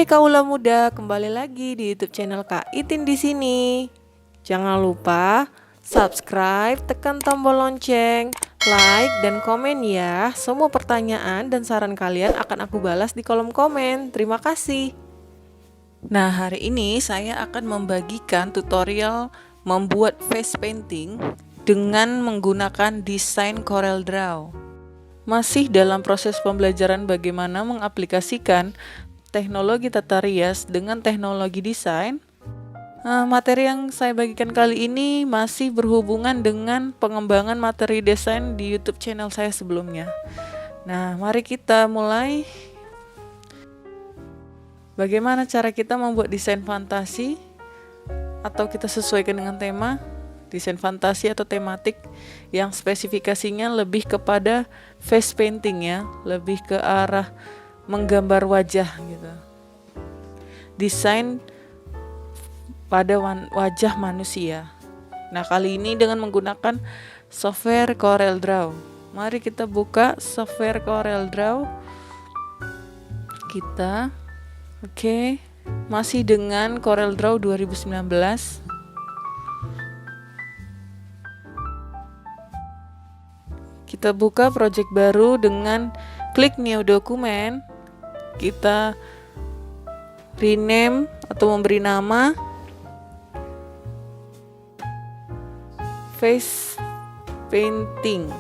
Hai kaula muda, kembali lagi di YouTube channel Kak Itin di sini. Jangan lupa subscribe, tekan tombol lonceng, like dan komen ya. Semua pertanyaan dan saran kalian akan aku balas di kolom komen. Terima kasih. Nah, hari ini saya akan membagikan tutorial membuat face painting dengan menggunakan desain CorelDRAW. Masih dalam proses pembelajaran bagaimana mengaplikasikan teknologi tata rias dengan teknologi desain. Materi yang saya bagikan kali ini masih berhubungan dengan pengembangan materi desain di YouTube channel saya sebelumnya. Nah, mari kita mulai. Bagaimana cara kita membuat desain fantasi atau kita sesuaikan dengan tema, desain fantasi atau tematik yang spesifikasinya lebih kepada face painting ya, lebih ke arah menggambar wajah gitu. Desain pada wajah manusia. Nah, kali ini dengan menggunakan software CorelDRAW. Mari kita buka software CorelDRAW. Masih dengan CorelDRAW 2019. Kita buka project baru dengan klik new document. Kita rename atau memberi nama face painting.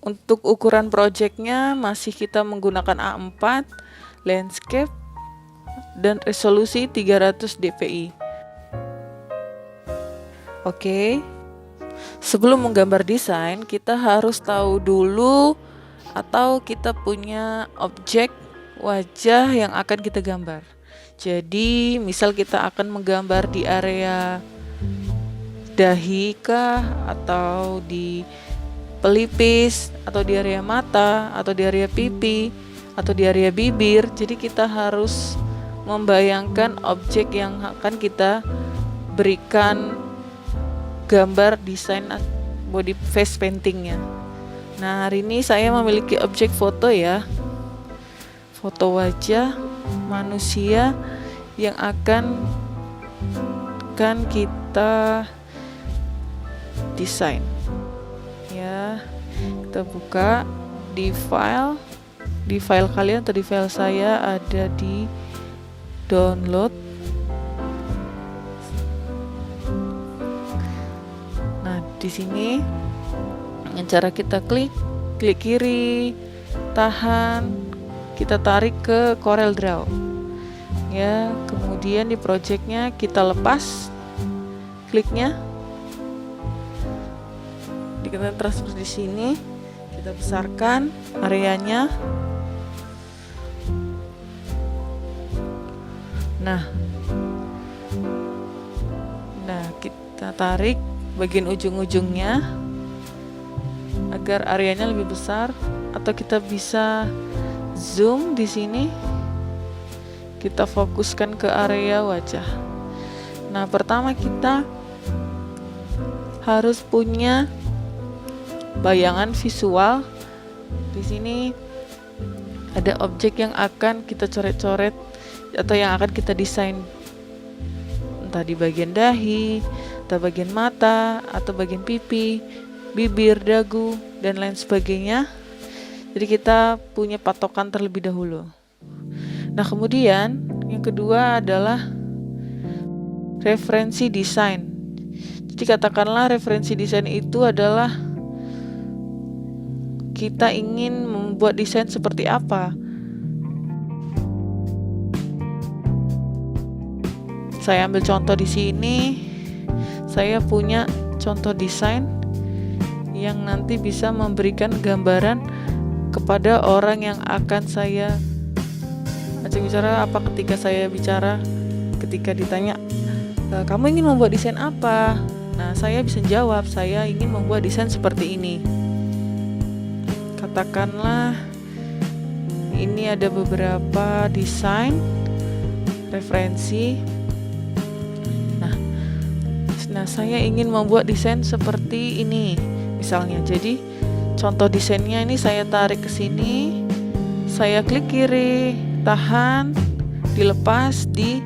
Untuk ukuran projectnya masih kita menggunakan A4, landscape, dan resolusi 300 dpi. Oke. Sebelum menggambar desain, kita harus tahu dulu atau kita punya objek wajah yang akan kita gambar. Jadi, misal kita akan menggambar di area dahi kah, atau di pelipis, atau di area mata, atau di area pipi, atau di area bibir. Jadi kita harus membayangkan objek yang akan kita berikan gambar desain body face paintingnya. Nah, hari ini saya memiliki objek foto ya, foto wajah manusia yang akan kita desain ya. Kita buka di file kalian atau di file saya, ada di download. Nah, di sini dengan cara kita klik kiri, tahan, kita tarik ke CorelDRAW. Ya, kemudian di projectnya kita lepas kliknya. Kita transfer di sini, kita besarkan areanya. Nah, kita tarik bagian ujung-ujungnya agar areanya lebih besar, atau kita bisa zoom di sini. Kita fokuskan ke area wajah. Nah, pertama kita harus punya bayangan visual. Di sini ada objek yang akan kita coret-coret atau yang akan kita desain, entah di bagian dahi, atau bagian mata, atau bagian pipi, bibir, dagu, dan lain sebagainya. Jadi kita punya patokan terlebih dahulu. Nah, kemudian yang kedua adalah referensi desain. Jadi katakanlah referensi desain itu adalah kita ingin membuat desain seperti apa. Saya ambil contoh di sini. Saya punya contoh desain yang nanti bisa memberikan gambaran kepada orang yang akan saya ajak bicara. Ketika ditanya, kamu ingin membuat desain apa? Nah, saya bisa jawab, saya ingin membuat desain seperti ini. Katakanlah ini ada beberapa desain referensi. Nah, saya ingin membuat desain seperti ini misalnya. Jadi contoh desainnya ini saya tarik ke sini, saya klik kiri, tahan, dilepas di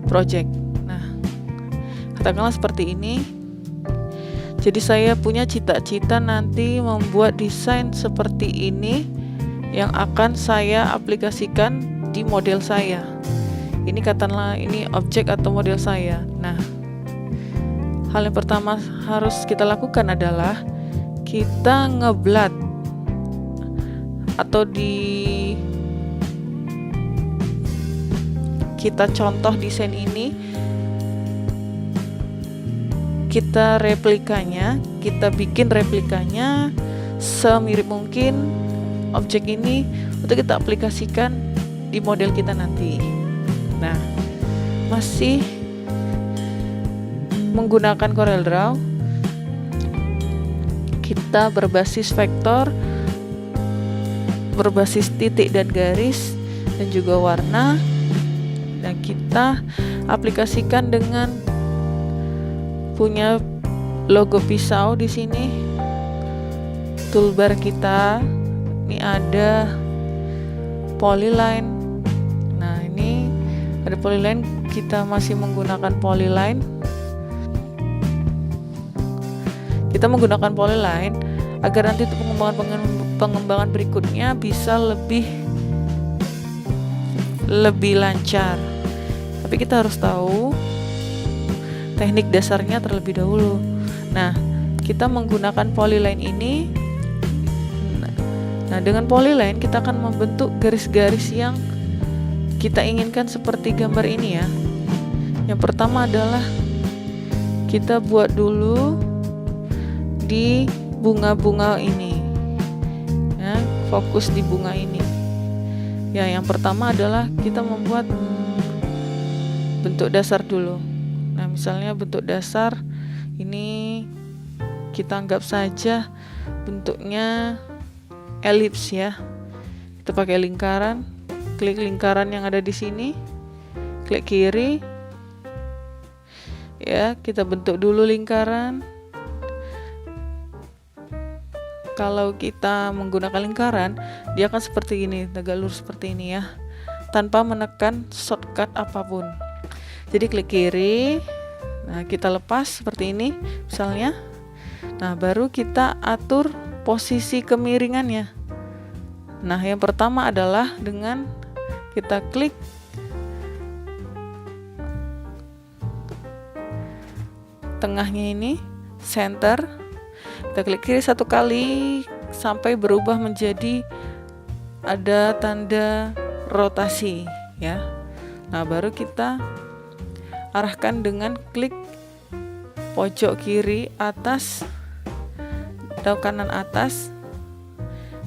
project. Nah, katakanlah seperti ini. Jadi saya punya cita-cita nanti membuat desain seperti ini yang akan saya aplikasikan di model saya. Ini katakanlah ini objek atau model saya. Nah, hal yang pertama harus kita lakukan adalah kita ngeblat atau kita contoh desain ini, kita replikanya, kita bikin replikanya semirip mungkin objek ini untuk kita aplikasikan di model kita nanti. Nah, masih menggunakan CorelDRAW, kita berbasis vektor, berbasis titik dan garis dan juga warna, dan kita aplikasikan dengan punya logo pisau di sini. Toolbar kita ini ada polyline. Nah, ini ada polyline, kita masih menggunakan polyline. Kita menggunakan polyline agar nanti untuk pengembangan berikutnya bisa lebih lancar. Tapi kita harus tahu teknik dasarnya terlebih dahulu. Nah, kita menggunakan polyline ini. Nah, dengan polyline kita akan membentuk garis-garis yang kita inginkan seperti gambar ini ya. Yang pertama adalah kita buat dulu di bunga-bunga ini. Ya, fokus di bunga ini. Ya, yang pertama adalah kita membuat bentuk dasar dulu. Nah, misalnya bentuk dasar ini kita anggap saja bentuknya elips ya. Kita pakai lingkaran, klik lingkaran yang ada di sini, klik kiri. Ya, kita bentuk dulu lingkaran. Kalau kita menggunakan lingkaran, dia akan seperti ini, tegak lurus seperti ini ya, tanpa menekan shortcut apapun. Jadi klik kiri, nah kita lepas seperti ini misalnya. Nah, baru kita atur posisi kemiringannya. Nah, yang pertama adalah dengan kita klik tengahnya ini, center. Kita klik kiri satu kali sampai berubah menjadi ada tanda rotasi ya. Nah, baru kita arahkan dengan klik pojok kiri atas atau kanan atas,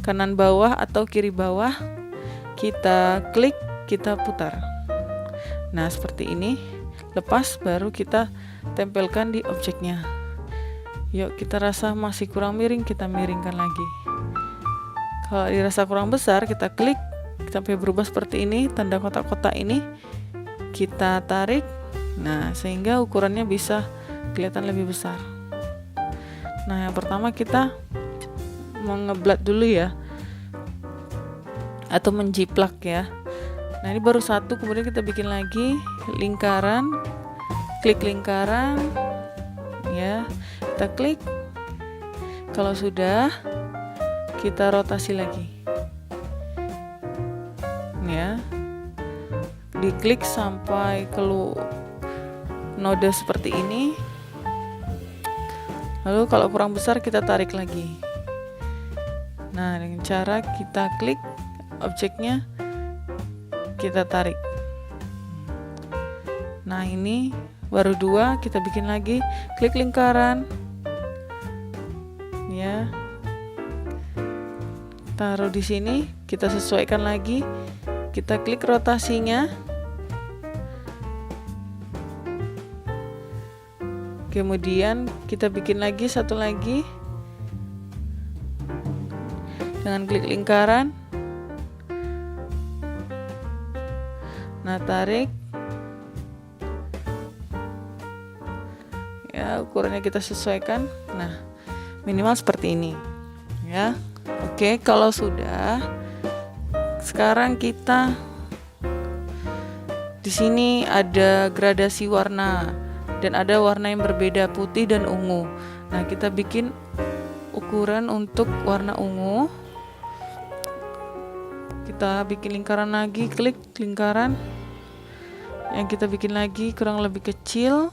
kanan bawah atau kiri bawah. Kita klik, kita putar. Nah, seperti ini. Lepas baru kita tempelkan di objeknya. Yuk, kita rasa masih kurang miring, kita miringkan lagi. Kalau dirasa kurang besar, kita klik sampai berubah seperti ini, tanda kotak-kotak ini kita tarik. Nah, sehingga ukurannya bisa kelihatan lebih besar. Nah, yang pertama kita mengeblat dulu ya, atau menjiplak ya. Nah, ini baru satu, kemudian kita bikin lagi lingkaran, klik lingkaran ya, kita klik. Kalau sudah, kita rotasi lagi ya, diklik sampai ke node seperti ini. Lalu kalau kurang besar kita tarik lagi. Nah, dengan cara kita klik objeknya, kita tarik. Nah, ini baru dua, kita bikin lagi, klik lingkaran ya, taruh di sini, kita sesuaikan lagi, kita klik rotasinya. Kemudian kita bikin lagi satu lagi dengan klik lingkaran. Nah, tarik ya, ukurannya kita sesuaikan. Nah, minimal seperti ini ya. Oke, kalau sudah, sekarang kita di sini ada gradasi warna dan ada warna yang berbeda, putih dan ungu. Nah, kita bikin ukuran untuk warna ungu. Kita bikin lingkaran lagi, klik lingkaran yang kita bikin lagi kurang lebih kecil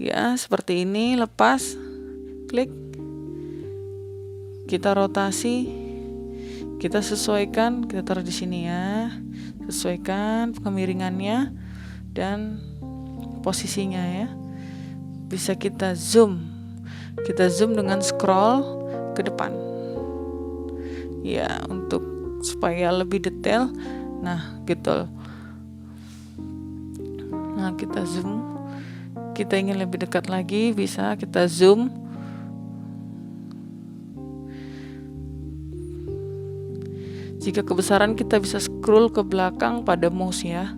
ya, seperti ini. Lepas, klik, kita rotasi, kita sesuaikan, kita taruh di sini ya, sesuaikan kemiringannya dan posisinya ya. Bisa kita zoom dengan scroll ke depan ya, untuk supaya lebih detail. Nah, gitu. Nah, kita zoom, kita ingin lebih dekat lagi, bisa kita zoom. Jika kebesaran kita bisa scroll ke belakang pada mouse ya.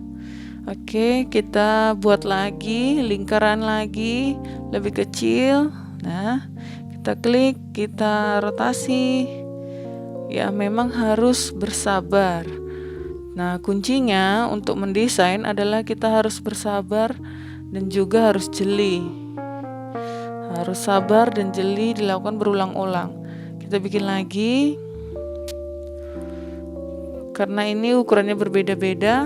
Oke, kita buat lagi lingkaran lagi lebih kecil. Nah, kita klik, kita rotasi ya. Memang harus bersabar. Nah, kuncinya untuk mendesain adalah kita harus bersabar dan juga harus jeli. Harus sabar dan jeli, dilakukan berulang-ulang. Kita bikin lagi, karena ini ukurannya berbeda-beda,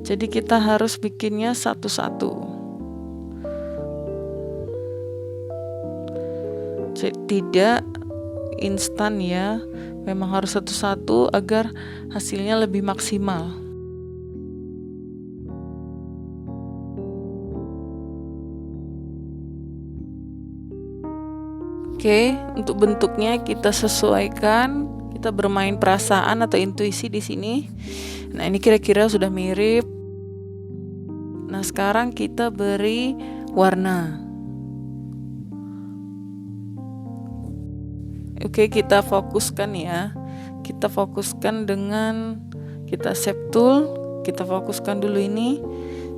jadi kita harus bikinnya satu-satu. Tidak instan ya, memang harus satu-satu agar hasilnya lebih maksimal. Oke, untuk bentuknya kita sesuaikan, kita bermain perasaan atau intuisi di sini. Nah, ini kira-kira sudah mirip. Nah, sekarang kita beri warna. Oke, kita fokuskan ya. Kita fokuskan dengan kita save tool, kita fokuskan dulu ini.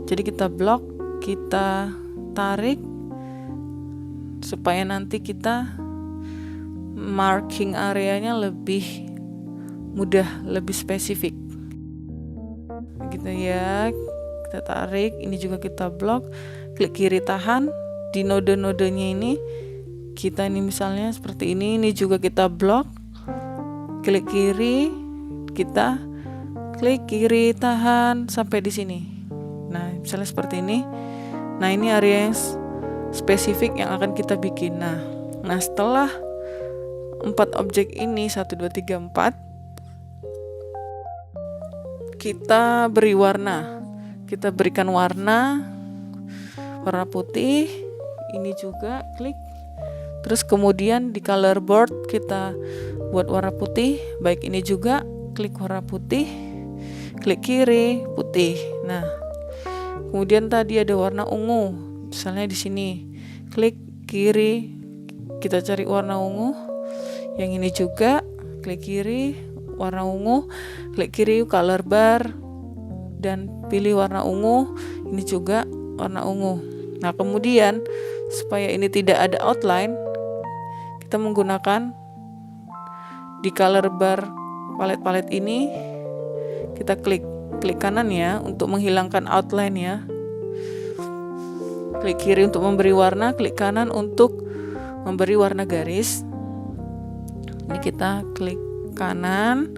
Jadi kita blok, kita tarik supaya nanti kita marking areanya lebih mudah, lebih spesifik. Gitu ya. Kita tarik, ini juga kita blok, klik kiri tahan di node-nodenya ini. Kita ini misalnya seperti ini juga kita blok, klik kiri, kita klik kiri tahan sampai di sini. Nah, misalnya seperti ini. Nah, ini area yang spesifik yang akan kita bikin. Nah, setelah 4 objek ini 1 2 3 4, kita beri warna. Kita berikan warna putih. Ini juga klik. Terus kemudian di color board kita buat warna putih. Baik ini juga klik warna putih, klik kiri putih. Nah, kemudian tadi ada warna ungu. Misalnya di sini klik kiri, kita cari warna ungu. Yang ini juga klik kiri warna ungu, klik kiri color bar dan pilih warna ungu. Ini juga warna ungu. Nah, kemudian supaya ini tidak ada outline, kita menggunakan di color bar palet ini, kita klik kanan ya untuk menghilangkan outline ya. Klik kiri untuk memberi warna, klik kanan untuk memberi warna garis. Ini kita klik kanan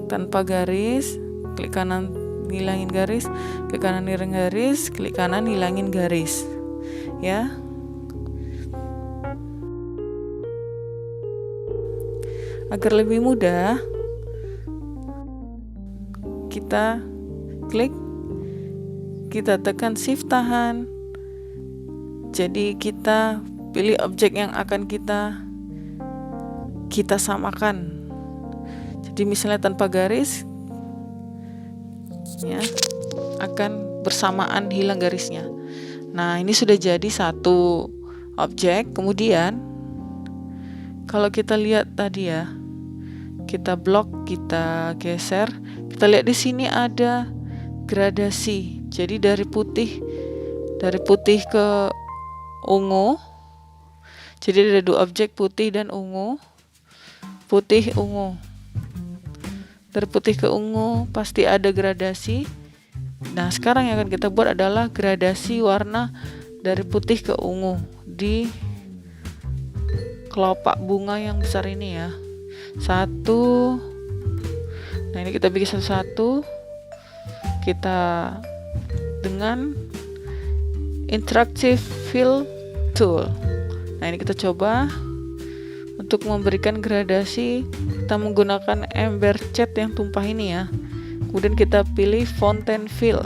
tanpa garis, klik kanan hilangin garis, klik kanan hilangin garis, klik kanan hilangin garis ya. Agar lebih mudah, kita klik, kita tekan shift tahan. Jadi kita pilih objek yang akan kita samakan. Jadi misalnya tanpa garis ya, akan bersamaan hilang garisnya. Nah, ini sudah jadi satu objek. Kemudian kalau kita lihat tadi ya, kita blok, kita geser, kita lihat di sini ada gradasi. Jadi dari putih ke ungu. Jadi ada dua objek, putih dan ungu. Putih, ungu. Dari putih ke ungu pasti ada gradasi. Nah, sekarang yang akan kita buat adalah gradasi warna dari putih ke ungu di kelopak bunga yang besar ini ya. Satu. Nah, ini kita bikin satu-satu. Kita dengan interactive fill tool. Nah, ini kita coba untuk memberikan gradasi. Kita menggunakan ember cat yang tumpah ini ya. Kemudian kita pilih fountain fill.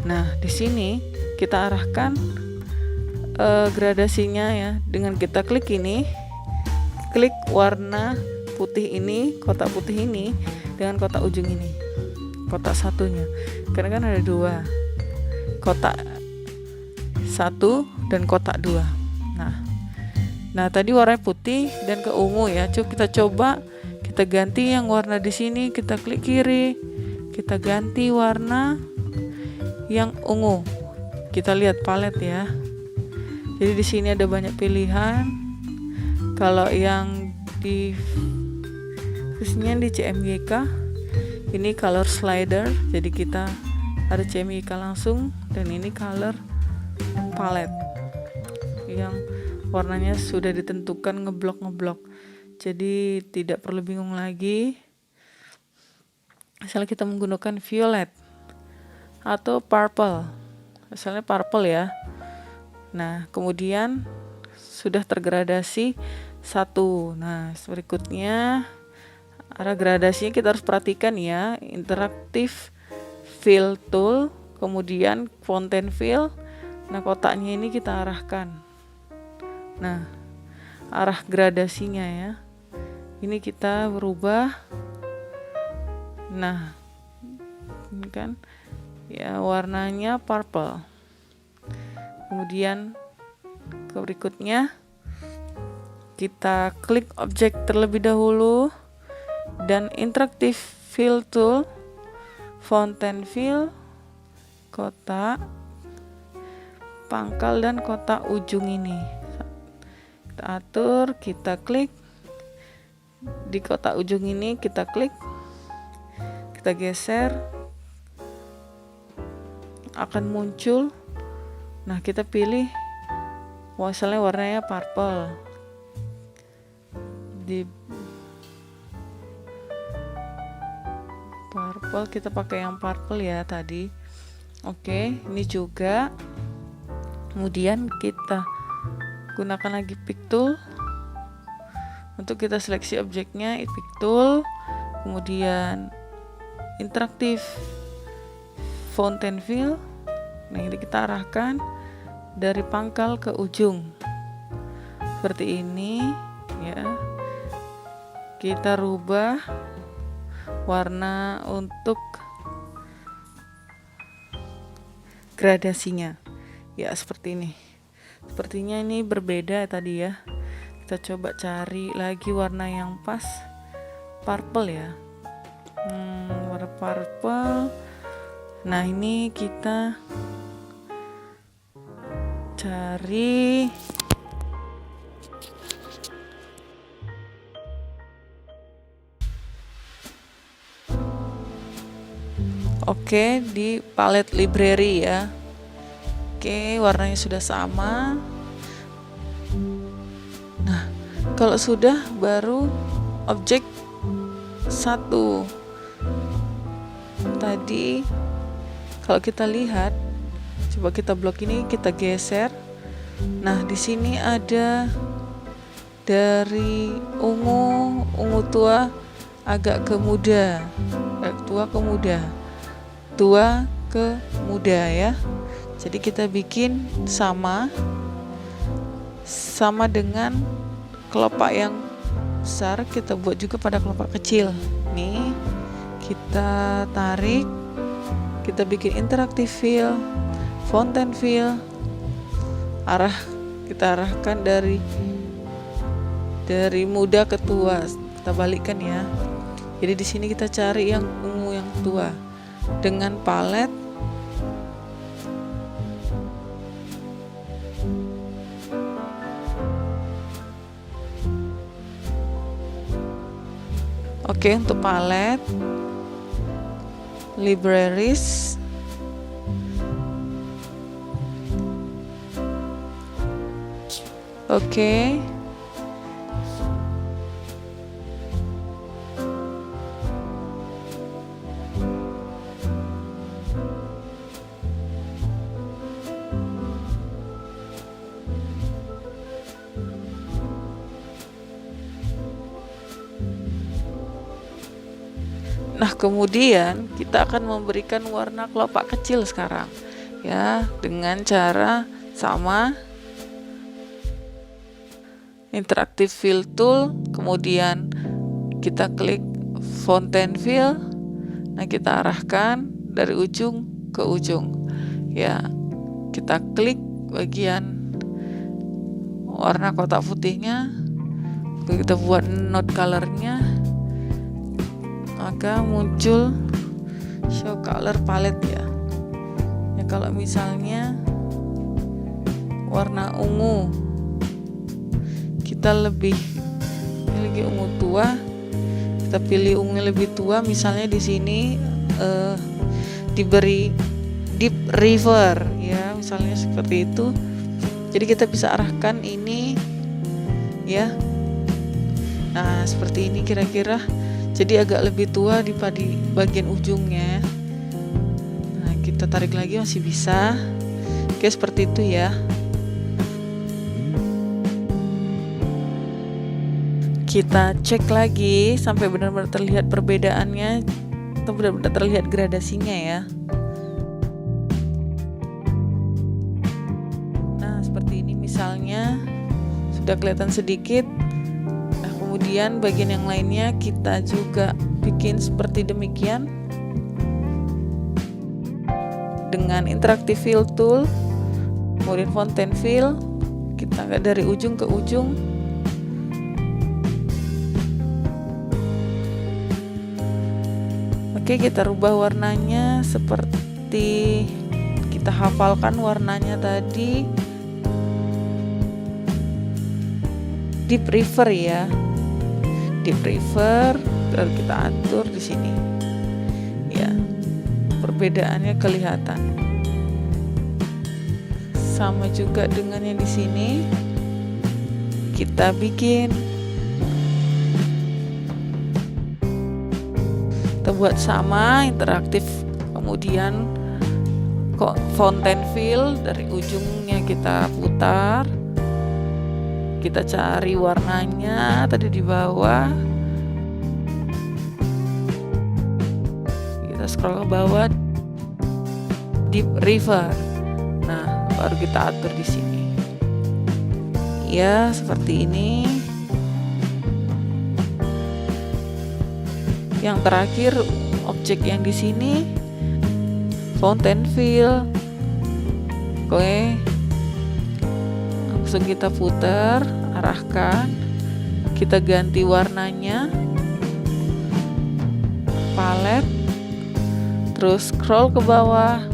Nah, di sini kita arahkan gradasinya ya, dengan kita klik ini, klik warna putih ini, kotak putih ini dengan kotak ujung ini, kotak satunya, karena kan ada dua, kotak satu dan kotak dua. Nah tadi warnanya putih dan ke ungu ya. Kita coba kita ganti yang warna di sini, kita klik kiri, kita ganti warna yang ungu. Kita lihat palet ya. Jadi di sini ada banyak pilihan. Kalau yang di khususnya di CMYK ini color slider, jadi kita ada CMYK langsung, dan ini color palette yang warnanya sudah ditentukan ngeblok. Jadi tidak perlu bingung lagi. Misalnya kita menggunakan violet atau purple, misalnya purple ya. Nah, kemudian sudah tergradasi satu. Nah, berikutnya arah gradasinya kita harus perhatikan ya. Interactive fill tool, kemudian fountain fill. Nah, kotaknya ini kita arahkan. Nah, arah gradasinya ya. Ini kita berubah. Nah, ini kan ya warnanya purple. Kemudian ke berikutnya kita klik objek terlebih dahulu dan interactive fill tool, fountain fill, kotak, pangkal dan kotak ujung ini. Kita atur, kita klik di kotak ujung ini, kita klik, kita geser, akan muncul. Nah, kita pilih misalnya warnanya purple. Di purple kita pakai yang purple ya tadi. Oke, ini juga. Kemudian kita gunakan lagi pick tool untuk kita seleksi objeknya, pick tool, kemudian interactive fountain fill. Nah, ini kita arahkan dari pangkal ke ujung seperti ini ya. Kita rubah warna untuk gradasinya ya, seperti ini. Sepertinya ini berbeda tadi ya. Kita coba cari lagi warna yang pas, purple ya. Warna purple. Nah, ini kita cari di palette library ya. Warnanya sudah sama. Nah, kalau sudah baru objek satu. Tadi kalau kita lihat, coba kita blok ini, kita geser. Nah, di sini ada dari ungu tua agak ke muda, tua ke muda, tua ke muda ya. Jadi kita bikin sama dengan kelopak yang besar, kita buat juga pada kelopak kecil. Nih, kita tarik, kita bikin interactive fill, fountain fill, kita arahkan dari muda ke tua, kita balikkan ya. Jadi di sini kita cari yang ungu yang tua dengan palet Oke, untuk palet, libraries, oke. Nah, kemudian kita akan memberikan warna kelopak kecil sekarang, ya, dengan cara sama, interactive fill tool, kemudian kita klik fountain fill. Nah, kita arahkan dari ujung ke ujung, ya. Kita klik bagian warna kotak putihnya, kita buat note colornya, maka muncul show color palette, ya. Ya, kalau misalnya warna ungu, kita lebih memiliki ungu tua, kita pilih ungu lebih tua, misalnya di sini diberi deep river, ya, misalnya seperti itu. Jadi kita bisa arahkan ini, ya. Nah, seperti ini kira-kira. Jadi agak lebih tua di bagian ujungnya. Nah, kita tarik lagi masih bisa. Oke, seperti itu, ya. Kita cek lagi sampai benar-benar terlihat perbedaannya, atau benar-benar terlihat gradasinya, ya. Nah, seperti ini misalnya sudah kelihatan sedikit. Nah, kemudian bagian yang lainnya kita juga bikin seperti demikian dengan interactive fill tool, kemudian fountain fill, kita dari ujung ke ujung. Oke, kita rubah warnanya seperti kita hafalkan warnanya tadi. Deep river, ya. Deep river, lalu kita atur di sini. Ya. Perbedaannya kelihatan. Sama juga dengan yang di sini. Kita bikin, kita buat sama, interaktif, kemudian fountain fill, dari ujungnya kita putar, kita cari warnanya tadi di bawah, kita scroll ke bawah, deep river. Nah, baru kita atur di sini, ya, seperti ini. Yang terakhir, objek yang di sini, fountain fill. Oke, langsung kita putar, arahkan, kita ganti warnanya, palet, terus scroll ke bawah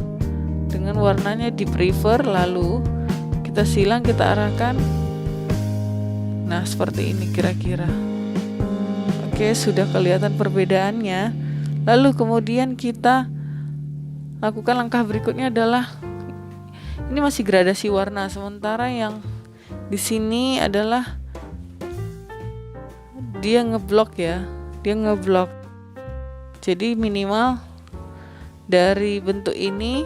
dengan warnanya deep river, lalu kita silang, kita arahkan. Nah, seperti ini kira-kira. Oke, sudah kelihatan perbedaannya. Lalu kemudian kita lakukan langkah berikutnya adalah, ini masih gradasi warna, sementara yang di sini adalah dia ngeblok, ya. Dia ngeblok. Jadi minimal dari bentuk ini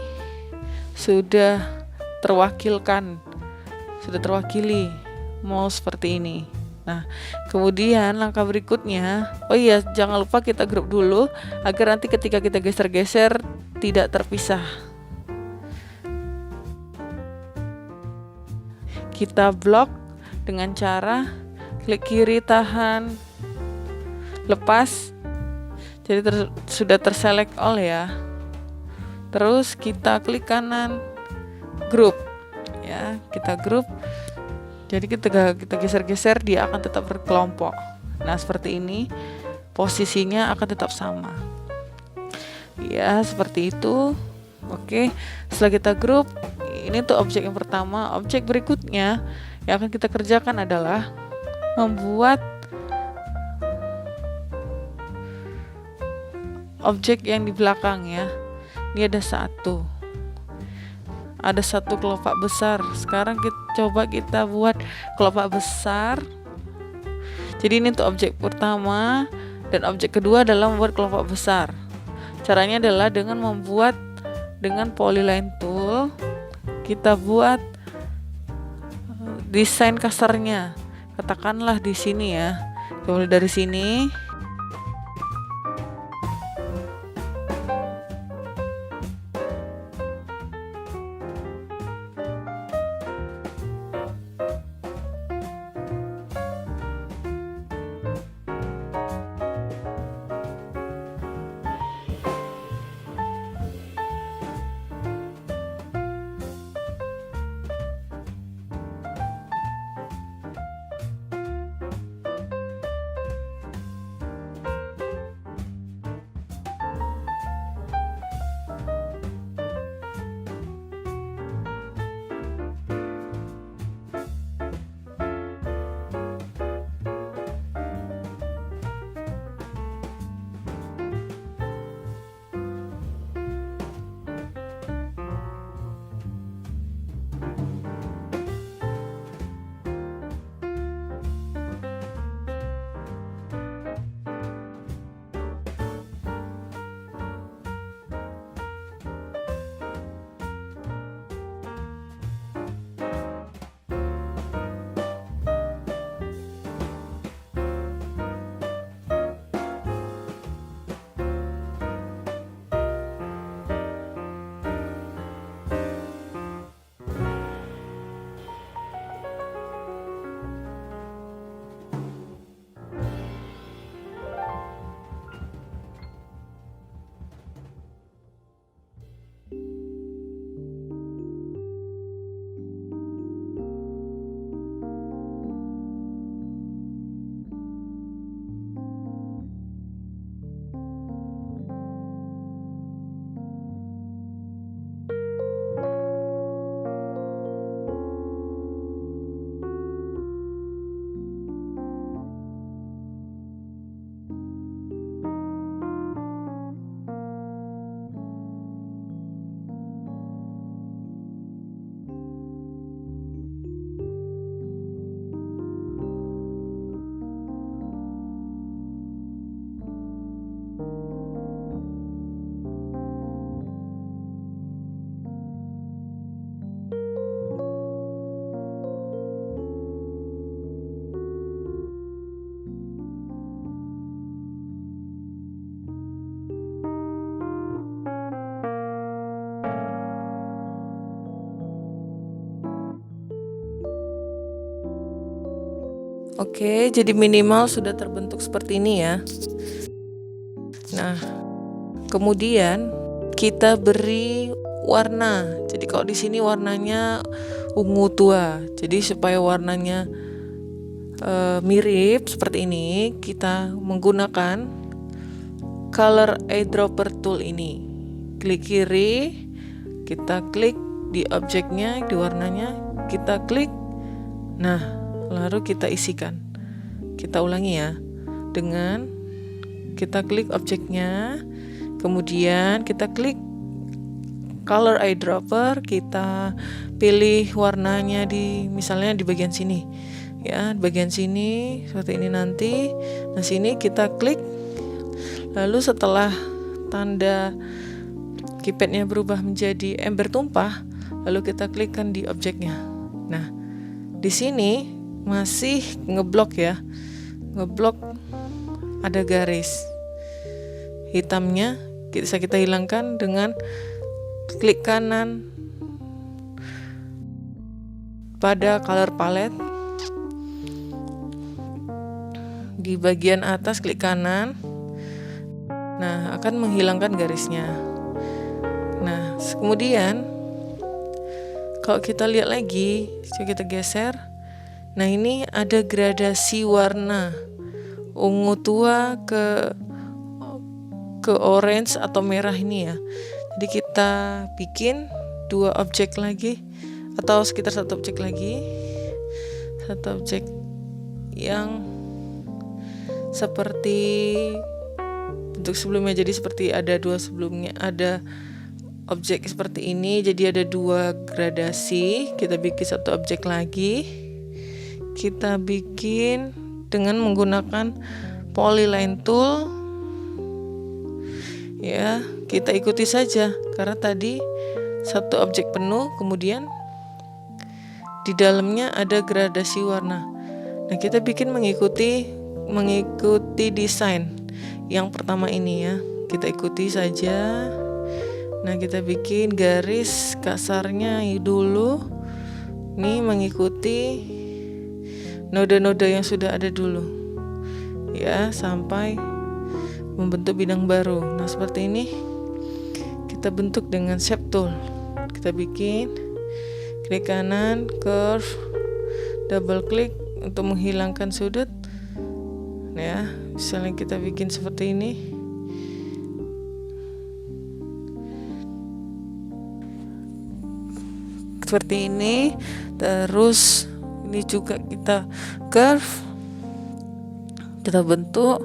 sudah terwakilkan, sudah terwakili mau seperti ini. Nah, kemudian langkah berikutnya, oh iya, jangan lupa kita grup dulu agar nanti ketika kita geser-geser tidak terpisah. Kita blok dengan cara klik kiri, tahan, lepas. Jadi sudah terselect all, ya. Terus kita klik kanan, grup, ya, kita grup. Jadi ketika kita geser-geser dia akan tetap berkelompok. Nah, seperti ini posisinya akan tetap sama. Ya, seperti itu. Oke, setelah kita grup, ini tuh objek yang pertama. Objek berikutnya yang akan kita kerjakan adalah membuat objek yang di belakang ya. Ini ada satu kelopak besar. Sekarang coba kita buat kelopak besar. Jadi ini untuk objek pertama, dan objek kedua adalah membuat kelopak besar. Caranya adalah dengan polyline tool, kita buat desain kasarnya. Katakanlah di sini ya. Mulai dari sini. Oke, jadi minimal sudah terbentuk seperti ini ya. Nah, kemudian kita beri warna. Jadi kalau di sini warnanya ungu tua. Jadi supaya warnanya mirip seperti ini, kita menggunakan color eyedropper tool ini. Klik kiri, kita klik di objeknya, di warnanya, kita klik. Nah, lalu kita isikan. Kita ulangi ya. Dengan kita klik objeknya, kemudian kita klik color eyedropper, kita pilih warnanya misalnya di bagian sini. Ya, di bagian sini seperti ini nanti. Nah, sini kita klik. Lalu setelah tanda keypadnya berubah menjadi ember tumpah, lalu kita klikkan di objeknya. Nah, di sini masih ngeblok ya. Ngeblok ada garis hitamnya, bisa kita hilangkan dengan klik kanan pada color palette. Di bagian atas klik kanan. Nah, akan menghilangkan garisnya. Nah, kemudian kalau kita lihat lagi, coba kita geser. Nah, ini ada gradasi warna ungu tua ke orange atau merah ini ya. Jadi kita bikin 2 objek lagi atau sekitar 1 objek lagi. 1 objek yang seperti bentuk sebelumnya. Jadi seperti ada dua sebelumnya, ada objek seperti ini, jadi ada dua gradasi. Kita bikin satu objek lagi, kita bikin dengan menggunakan polyline tool ya. Kita ikuti saja karena tadi satu objek penuh, kemudian di dalamnya ada gradasi warna. Nah, kita bikin mengikuti desain yang pertama ini ya. Kita ikuti saja. Nah, kita bikin garis kasarnya dulu. Ini mengikuti noda-noda yang sudah ada dulu. Ya, sampai membentuk bidang baru. Nah, seperti ini kita bentuk dengan shape tool. Kita bikin klik kanan, curve, double klik untuk menghilangkan sudut. Nah, ya, misalnya kita bikin seperti ini. Seperti ini, terus ini juga kita curve, kita bentuk.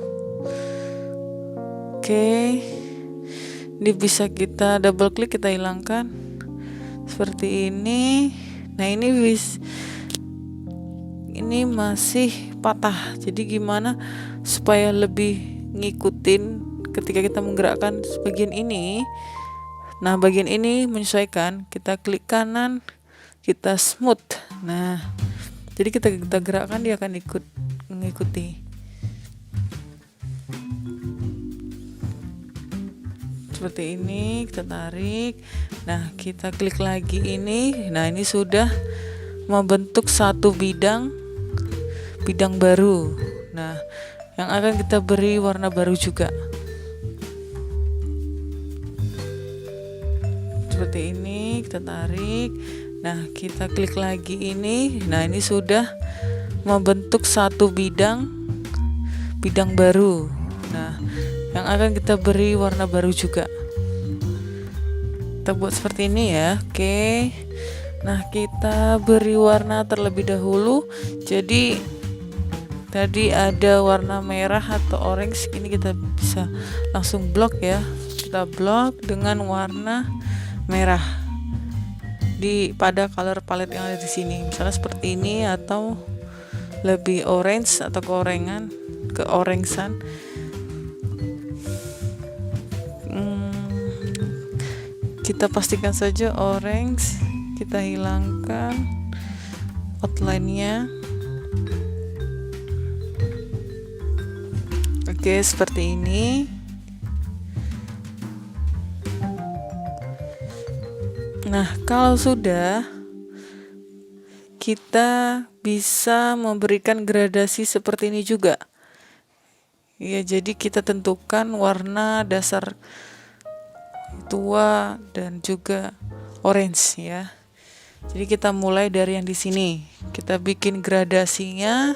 Oke, ini bisa kita double klik, kita hilangkan seperti ini. Nah, ini masih patah, jadi gimana supaya lebih ngikutin ketika kita menggerakkan bagian ini. Nah, bagian ini menyesuaikan, kita klik kanan, kita smooth. Nah, jadi kita gerakkan, dia akan mengikuti. Seperti ini, kita tarik. Nah, kita klik lagi ini. Nah, ini sudah membentuk satu bidang baru. Nah, yang akan kita beri warna baru juga. Seperti ini, kita tarik. Nah, kita klik lagi ini. Nah, ini sudah membentuk satu bidang baru. Nah, yang akan kita beri warna baru juga. Kita buat seperti ini ya. Oke. Nah, kita beri warna terlebih dahulu. Jadi tadi ada warna merah atau orange, ini kita bisa langsung blok ya. Kita blok dengan warna merah pada color palette yang ada di sini. Misalnya seperti ini, atau lebih orange atau keorangean. Kita pastikan saja orange, kita hilangkan outline-nya. Oke, seperti ini. Nah, kalau sudah, kita bisa memberikan gradasi seperti ini juga. Ya, jadi kita tentukan warna dasar tua dan juga orange ya. Jadi kita mulai dari yang di sini. Kita bikin gradasinya.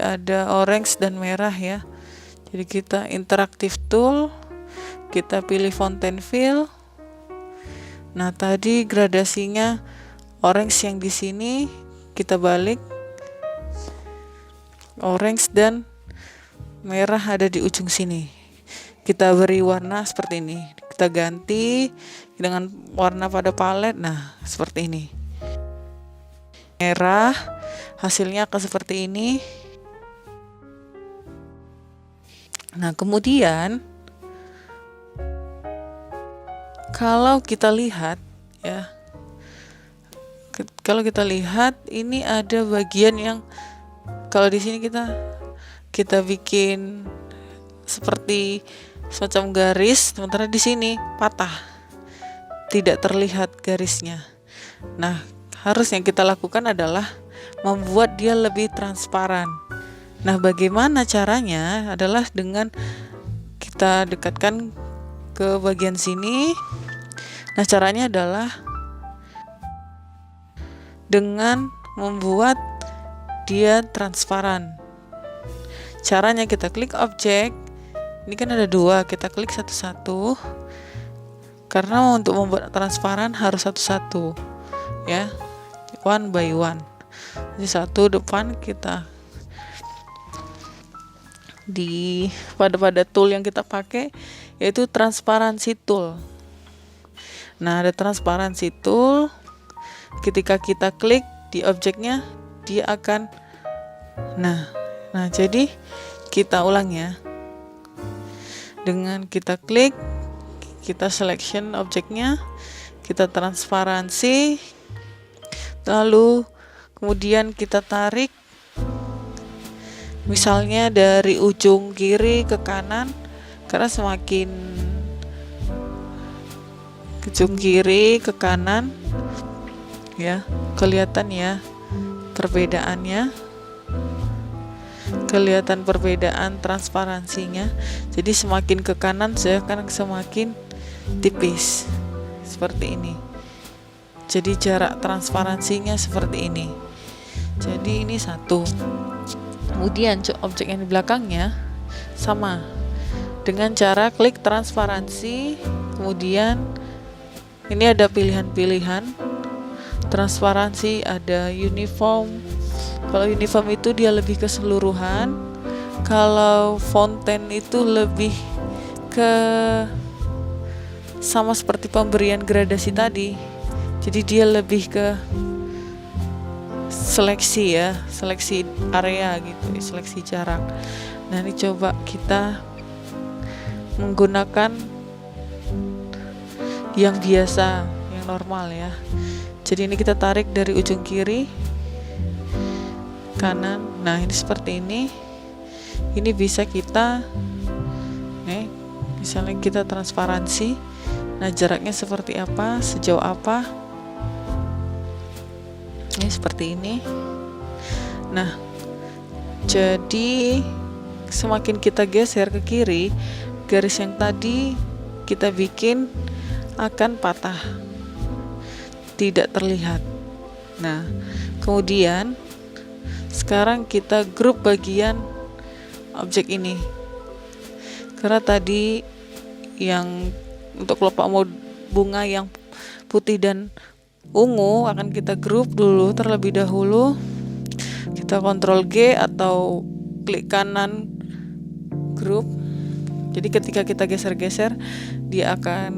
Ada orange dan merah ya. Jadi kita interaktif tool, kita pilih fountain fill. Nah, tadi gradasinya orange yang di sini, kita balik. Orange dan merah ada di ujung sini. Kita beri warna seperti ini. Kita ganti dengan warna pada palet. Nah, seperti ini. Merah, hasilnya akan seperti ini. Nah, kemudian kalau kita lihat ya, ini ada bagian yang kalau di sini kita bikin seperti semacam garis, sementara di sini patah, tidak terlihat garisnya. Nah, harus yang kita lakukan adalah membuat dia lebih transparan. Nah, bagaimana caranya adalah dengan kita dekatkan ke bagian sini. Nah, caranya adalah dengan membuat dia transparan. Caranya kita klik objek. Ini kan ada dua, kita klik satu-satu. Karena untuk membuat transparan harus satu-satu ya, one by one. Jadi satu depan kita pada tool yang kita pakai, yaitu transparansi tool. Nah, ada transparansi tool. Ketika kita klik di objeknya, dia akan nah jadi kita ulang ya. Dengan kita klik, kita selection objeknya, kita transparansi, lalu kemudian kita tarik, misalnya dari ujung kiri ke kanan, karena semakin ujung kiri ke kanan ya, kelihatan ya perbedaannya, kelihatan perbedaan transparansinya. Jadi semakin ke kanan saya akan semakin tipis seperti ini. Jadi jarak transparansinya seperti ini. Jadi ini satu. Kemudian objek yang di belakangnya sama dengan cara klik transparansi. Kemudian ini ada pilihan-pilihan transparansi, ada uniform. Kalau uniform itu dia lebih keseluruhan. Kalau fonten itu lebih ke sama seperti pemberian gradasi tadi. Jadi dia lebih ke seleksi ya, seleksi area gitu, seleksi jarak. Nah, ini coba kita menggunakan yang biasa, yang normal ya. Jadi ini kita tarik dari ujung kiri kanan. Nah, ini seperti ini. Ini bisa kita misalnya kita transparansi. Nah, jaraknya seperti apa, sejauh apa. Ini seperti ini. Nah, jadi semakin kita geser ke kiri, garis yang tadi kita bikin akan patah, tidak terlihat. Nah, kemudian sekarang kita grup bagian objek ini, karena tadi yang untuk kelopak bunga yang putih dan ungu akan kita grup dulu terlebih dahulu. Kita Ctrl G atau klik kanan grup. Jadi ketika kita geser-geser, dia akan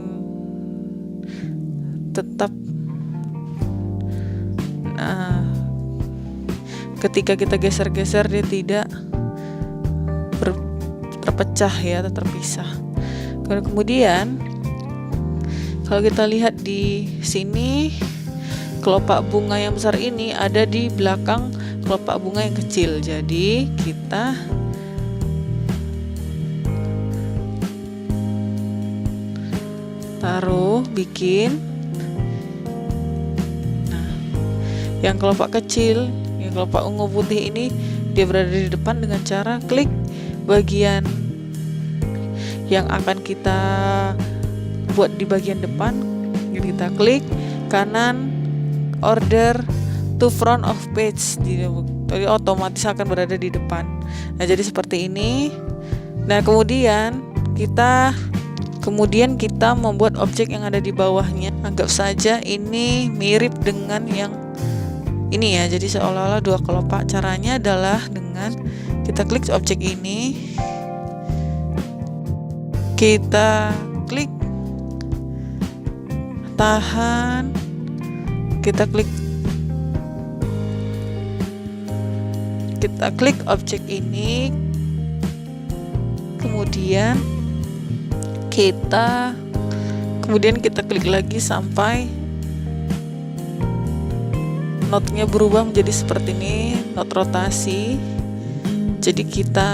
tetap. Nah, ketika kita geser-geser dia tidak terpecah ya, terpisah. Kemudian kalau kita lihat di sini, kelopak bunga yang besar ini ada di belakang kelopak bunga yang kecil. Jadi kita taruh, bikin. Nah, yang kelopak kecil, yang kelopak ungu putih ini dia berada di depan dengan cara klik bagian yang akan kita buat di bagian depan. Jadi kita klik kanan, order to front of page, jadi otomatis akan berada di depan. Nah, jadi seperti ini. Nah, kemudian kita membuat objek yang ada di bawahnya. Anggap saja ini mirip dengan yang ini ya, jadi seolah-olah dua kelopak. Caranya adalah dengan kita klik objek ini, kita klik, tahan, kita klik objek ini, kemudian kita klik lagi sampai notnya berubah menjadi seperti ini, not rotasi. Jadi kita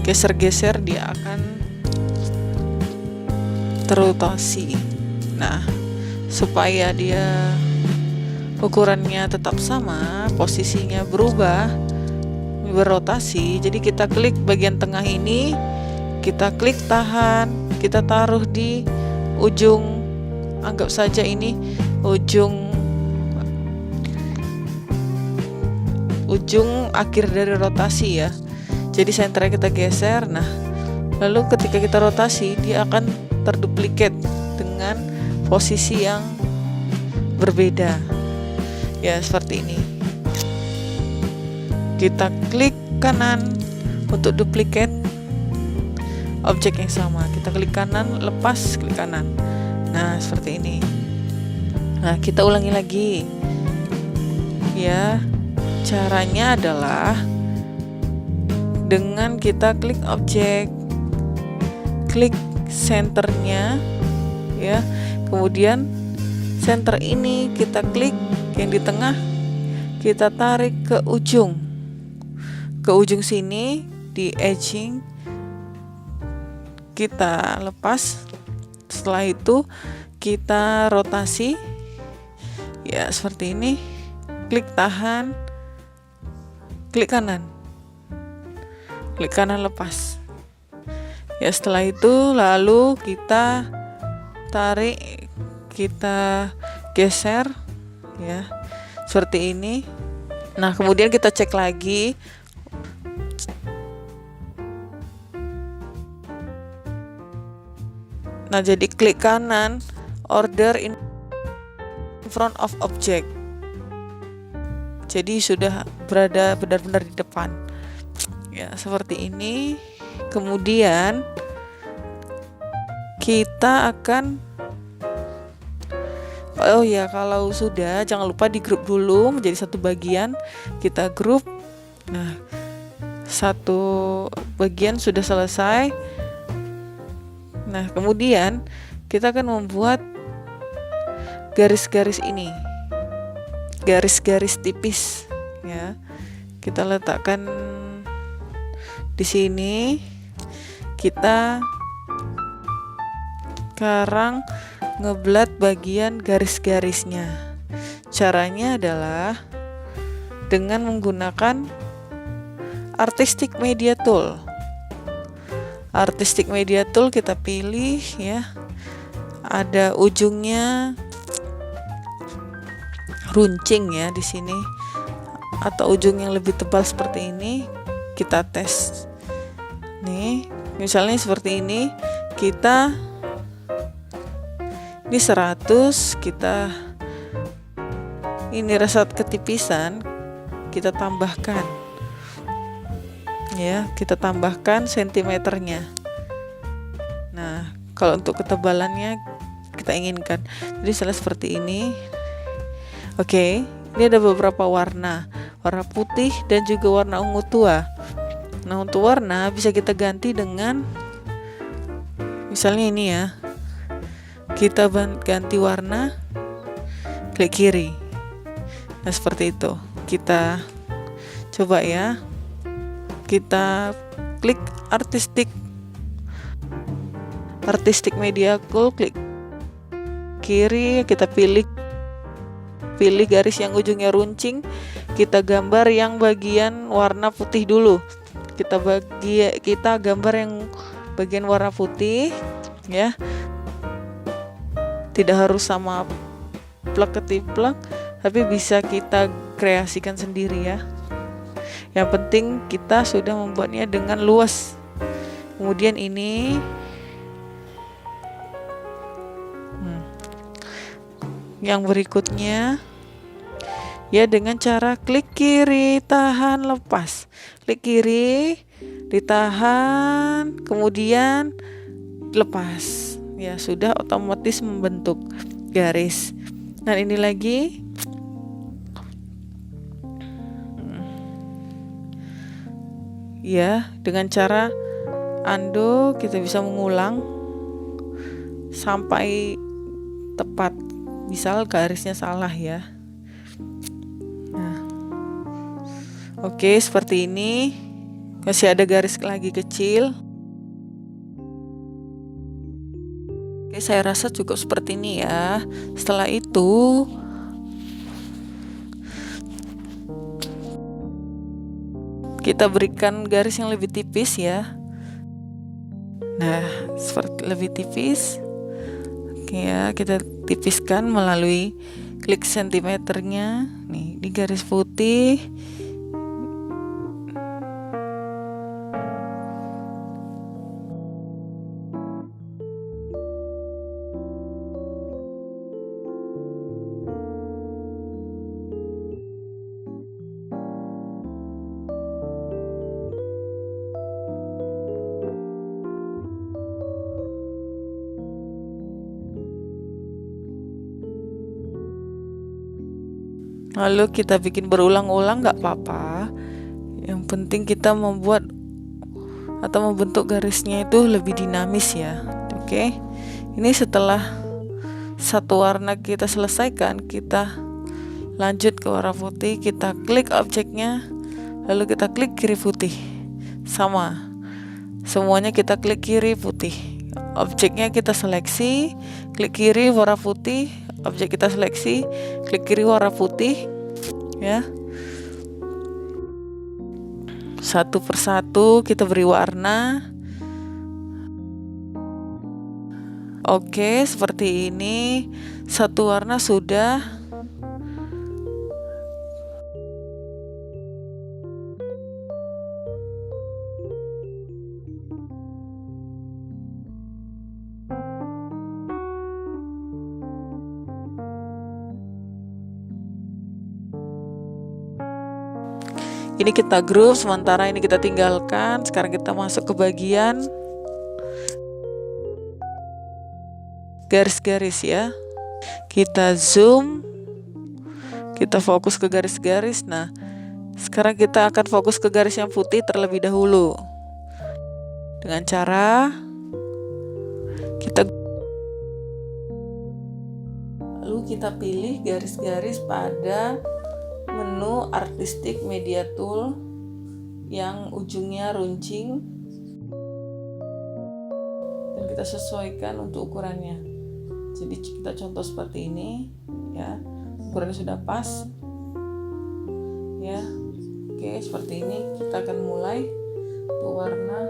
geser-geser, dia akan terrotasi. Nah, supaya dia ukurannya tetap sama, posisinya berrotasi, jadi kita klik bagian tengah ini, kita klik tahan, kita taruh di ujung, anggap saja ini ujung akhir dari rotasi ya. Jadi senternya kita geser. Nah, lalu ketika kita rotasi, dia akan terduplikat dengan posisi yang berbeda ya, seperti ini. Kita klik kanan, Untuk duplicate objek yang sama, kita klik kanan, lepas, klik kanan. Nah, seperti ini. Nah, kita ulangi lagi. Ya, caranya adalah dengan kita klik objek, klik centernya, ya. Kemudian center ini kita klik, yang di tengah kita tarik ke ujung sini di edging, kita lepas. Setelah itu kita rotasi, ya seperti ini. Klik tahan, klik kanan lepas. Ya, setelah itu lalu kita tarik, kita geser, ya seperti ini. Nah, kemudian kita cek lagi. Nah, jadi klik kanan, order in front of object. Jadi sudah berada benar-benar di depan. Ya, seperti ini. Kemudian kita akan, oh ya, kalau sudah jangan lupa di grup dulu menjadi satu bagian. Kita grup. Nah, satu bagian sudah selesai. Nah, kemudian kita akan membuat garis-garis ini, garis-garis tipis, ya. Kita letakkan di sini. Kita sekarang ngeblat bagian garis-garisnya. Caranya adalah dengan menggunakan Artistic Media Tool. Artistic Media Tool kita pilih, ya. Ada ujungnya runcing, ya, di sini, atau ujung yang lebih tebal seperti ini. Kita tes. Nih, misalnya seperti ini. Ini 100, kita ini rasa ketipisan, kita tambahkan, ya, kita tambahkan sentimeternya. Nah, kalau untuk ketebalannya kita inginkan, jadi misalnya seperti ini. Oke, ini ada beberapa warna putih dan juga warna ungu tua. Nah, untuk warna bisa kita ganti dengan, misalnya ini, ya, kita ganti warna, klik kiri. Nah, seperti itu. Kita coba, ya. Kita klik Artistic Media Tool, klik kiri, kita pilih garis yang ujungnya runcing. Kita gambar yang bagian warna putih dulu. Kita gambar yang bagian warna putih, ya. Tidak harus sama plek ketiplek, tapi bisa kita kreasikan sendiri, ya. Yang penting kita sudah membuatnya dengan luas. Kemudian ini yang berikutnya, ya, dengan cara klik kiri, tahan, lepas. Klik kiri, ditahan, kemudian lepas. Ya, sudah otomatis membentuk garis. Dan ini lagi. Ya, dengan cara undo kita bisa mengulang sampai tepat. Misal garisnya salah, ya. Nah, oke, seperti ini. Masih ada garis lagi kecil. Oke, saya rasa cukup seperti ini, ya. Setelah itu kita berikan garis yang lebih tipis, ya. Nah, seperti lebih tipis. Oke, ya, kita tipiskan melalui klik sentimeternya. Nih, di garis putih. Lalu kita bikin berulang-ulang nggak apa-apa. Yang penting kita membuat atau membentuk garisnya itu lebih dinamis ya. Oke. Ini setelah satu warna kita selesaikan, kita lanjut ke warna putih, kita klik objeknya, lalu kita klik kiri putih. Sama. Semuanya kita klik kiri putih. Objeknya kita seleksi, klik kiri warna putih, objek kita seleksi, klik kiri warna putih, ya. Satu persatu kita beri warna. Oke, seperti ini. Satu warna sudah. Ini kita grup, sementara ini kita tinggalkan. Sekarang kita masuk ke bagian garis-garis ya. Kita zoom, kita fokus ke garis-garis. Nah, sekarang kita akan fokus ke garis yang putih terlebih dahulu. Dengan cara kita lalu kita pilih garis-garis pada menu artistic media tool yang ujungnya runcing, dan kita sesuaikan untuk ukurannya. Jadi kita contoh seperti ini ya, ukurannya sudah pas ya. Oke, seperti ini kita akan mulai untuk warna.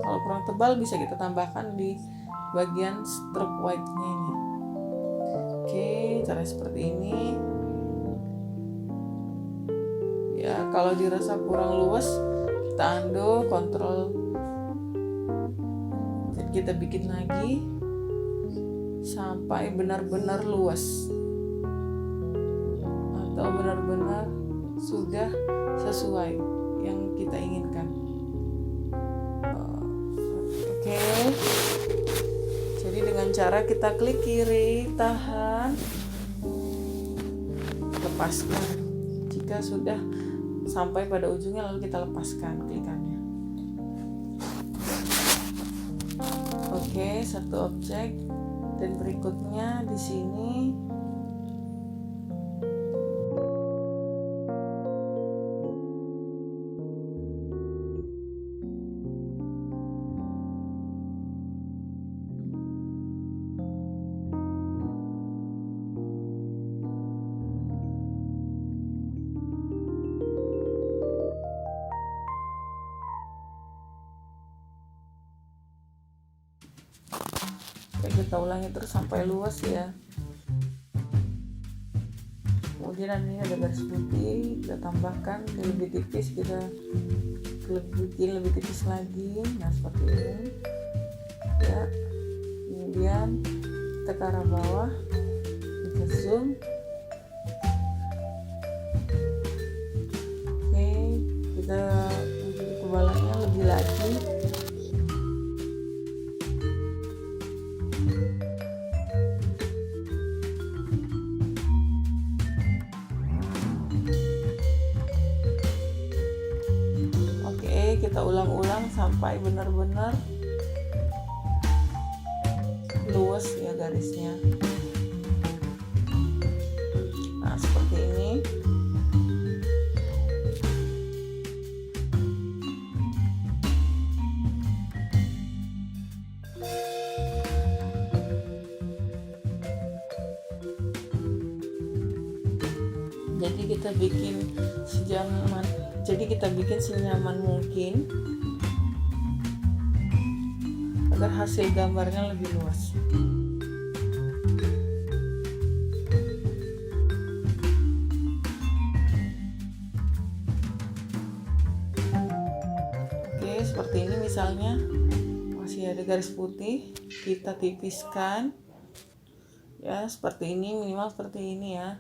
Kalau kurang tebal bisa kita tambahkan di bagian stroke white-nya ini. Oke, cara seperti ini ya. Kalau dirasa kurang luas, kita undo, kontrol, dan kita bikin lagi sampai benar-benar luas atau benar-benar sudah sesuai yang kita inginkan. Oke. Jadi dengan cara kita klik kiri, tahan, lepaskan. Jika sudah sampai pada ujungnya, lalu kita lepaskan klikannya. Oke, satu objek, dan berikutnya di sini kita ulangi terus sampai luas ya. Kemudian ini ada garis putih, kita tambahkan lebih tipis, kita bikin lebih tipis lagi. Nah seperti ini ya. Kemudian kita ke arah bawah, kita zoom. Oke, kita bikin kebalannya lebih lagi. Kita ulang-ulang sampai benar-benar luas ya garisnya. Nah seperti ini. Jadi kita bikin senyaman mungkin agar hasil gambarnya lebih luas. Oke, seperti ini misalnya masih ada garis putih, kita tipiskan ya, seperti ini, minimal seperti ini ya.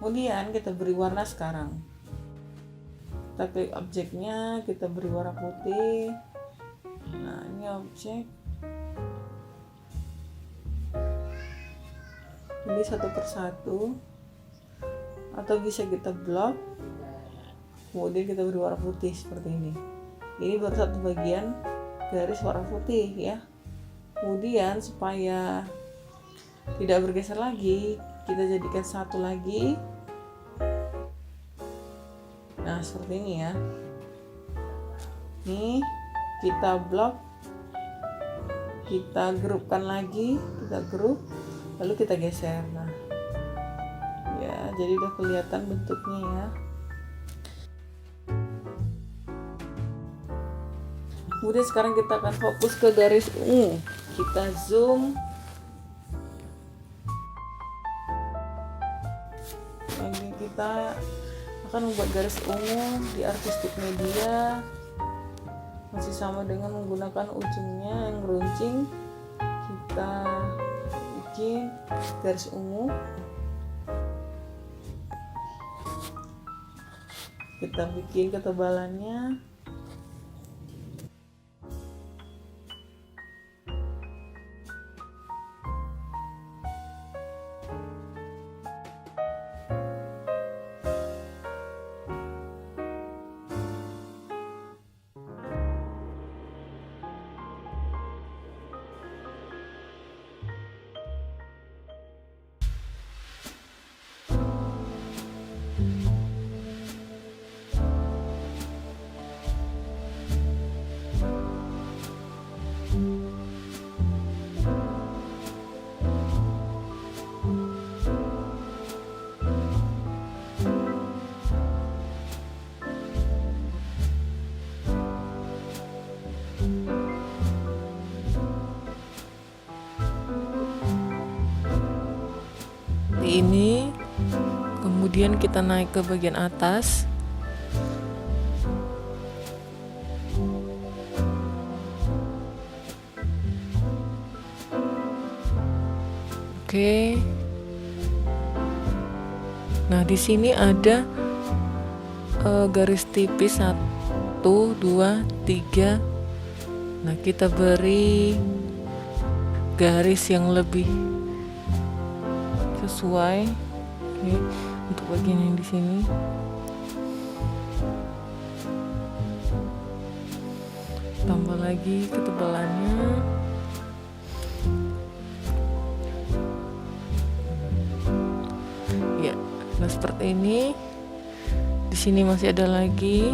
Kemudian kita beri warna sekarang. Kita klik objeknya, kita beri warna putih. Nah, ini objek. Ini satu persatu. Atau bisa kita blok. Kemudian kita beri warna putih seperti ini. Ini baru satu bagian garis warna putih ya. Kemudian supaya tidak bergeser lagi, kita jadikan satu lagi. Nah, seperti ini ya. Nih, kita blok, kita grupkan lagi, kita grup, lalu kita geser. Nah, ya, jadi udah kelihatan bentuknya ya. Kemudian sekarang kita akan fokus ke garis ungu. Kita zoom. Lagi kita akan membuat garis ungu di artistic media, masih sama dengan menggunakan ujungnya yang runcing. Kita bikin garis ungu, kita bikin ketebalannya. Ini kemudian kita naik ke bagian atas. Oke. Nah, di sini ada garis tipis 1 2 3. Nah, kita beri garis yang lebih sesuai. Oke, untuk bagian yang di sini. Tambah lagi ketebalannya. Ya, nah seperti ini. Di sini masih ada lagi.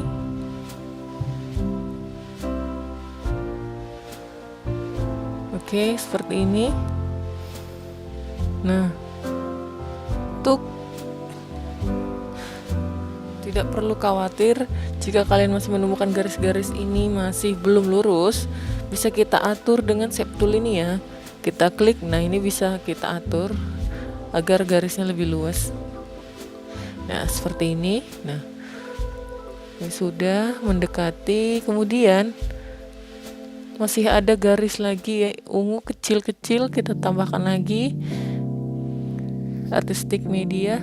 Oke, seperti ini. Nah, untuk tidak perlu khawatir jika kalian masih menemukan garis-garis ini masih belum lurus, bisa kita atur dengan shape tool ini ya. Kita klik, nah ini bisa kita atur agar garisnya lebih luas. Nah, seperti ini. Nah, ini sudah mendekati. Kemudian masih ada garis lagi ya, ungu kecil-kecil, kita tambahkan lagi artistic media,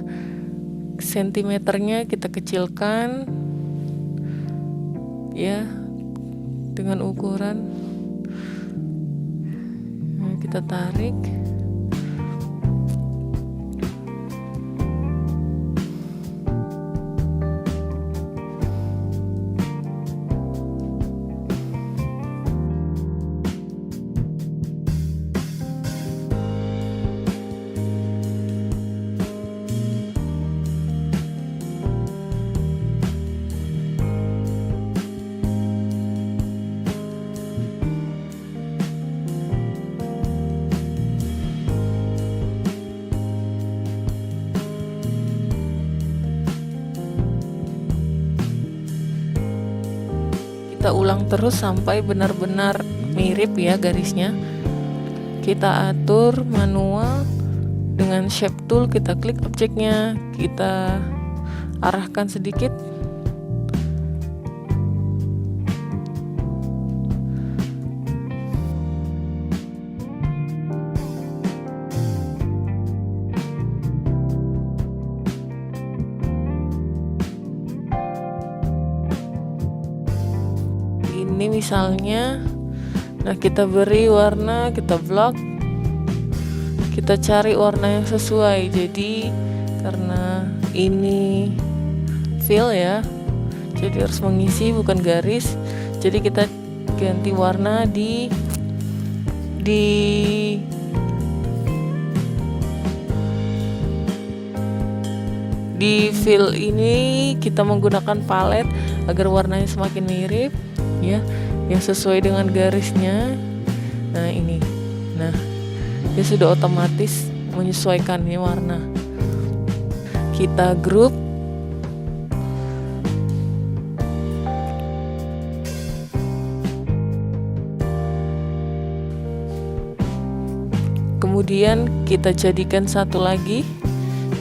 sentimeternya kita kecilkan ya dengan ukuran. Nah, kita tarik. Kita ulang terus sampai benar-benar mirip ya garisnya. Kita atur manual dengan shape tool, kita klik objeknya, kita arahkan sedikit. ini misalnya. Nah, kita beri warna, kita blok, kita cari warna yang sesuai. Jadi karena ini fill ya, jadi harus mengisi bukan garis. Jadi kita ganti warna di fill ini kita menggunakan palet agar warnanya semakin mirip ya, yang sesuai dengan garisnya. Nah, ini. Nah, dia sudah otomatis menyesuaikannya warna. Kita grup. Kemudian kita jadikan satu lagi.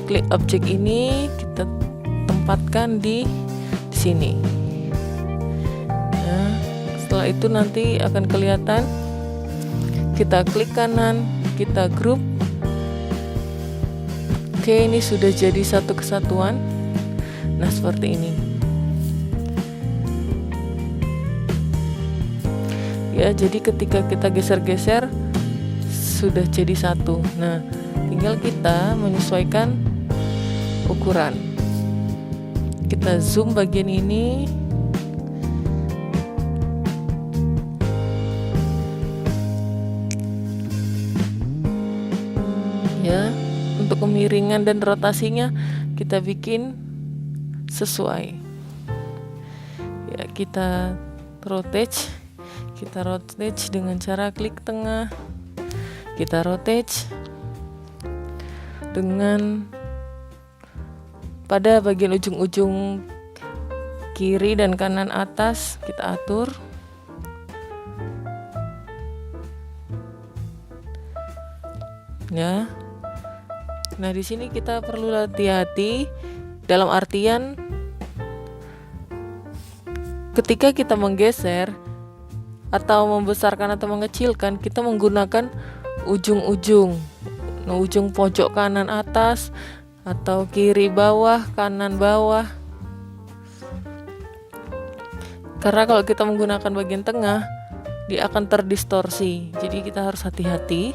Klik objek ini, kita tempatkan di sini. Nah, setelah itu nanti akan kelihatan. Kita klik kanan, kita grup. Oke, ini sudah jadi satu kesatuan. Nah, seperti ini. Ya, jadi ketika kita geser-geser sudah jadi satu. Nah, tinggal kita menyesuaikan ukuran. Kita zoom bagian ini. Ya, untuk kemiringan dan rotasinya kita bikin sesuai. Ya, kita rotate. Kita rotate dengan cara klik tengah. Kita rotate dengan pada bagian ujung-ujung kiri dan kanan atas kita atur. Ya. Nah, di sini kita perlu hati-hati dalam artian ketika kita menggeser atau membesarkan atau mengecilkan, kita menggunakan ujung-ujung. Nah, ujung pojok kanan atas atau kiri bawah, kanan bawah. Karena kalau kita menggunakan bagian tengah, dia akan terdistorsi. Jadi kita harus hati-hati.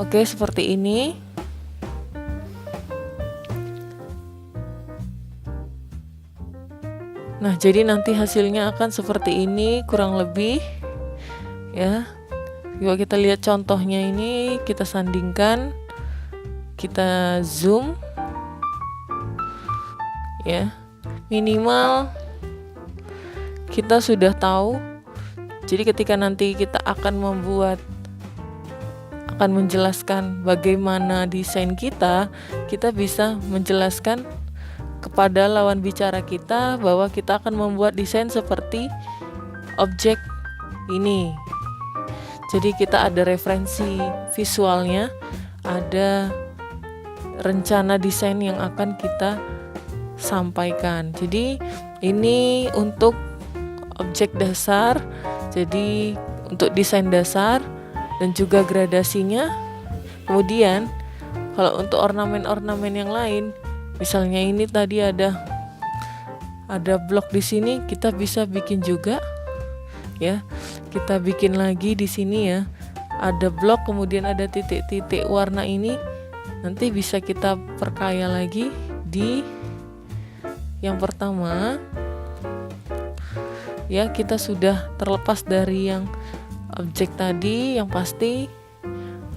Oke, seperti ini. Nah, jadi nanti hasilnya akan seperti ini kurang lebih ya. Coba kita lihat contohnya ini, kita sandingkan, kita zoom ya. Minimal kita sudah tahu. Jadi ketika nanti kita akan menjelaskan bagaimana desain kita bisa menjelaskan kepada lawan bicara kita bahwa kita akan membuat desain seperti objek ini. Jadi kita ada referensi visualnya, ada rencana desain yang akan kita sampaikan. Jadi ini untuk objek dasar, jadi untuk desain dasar dan juga gradasinya. Kemudian kalau untuk ornamen-ornamen yang lain, misalnya ini tadi ada blok di sini, kita bisa bikin juga ya. Kita bikin lagi di sini ya. Ada blok, kemudian ada titik-titik warna ini. Nanti bisa kita perkaya lagi di yang pertama. Ya, kita sudah terlepas dari yang objek tadi, yang pasti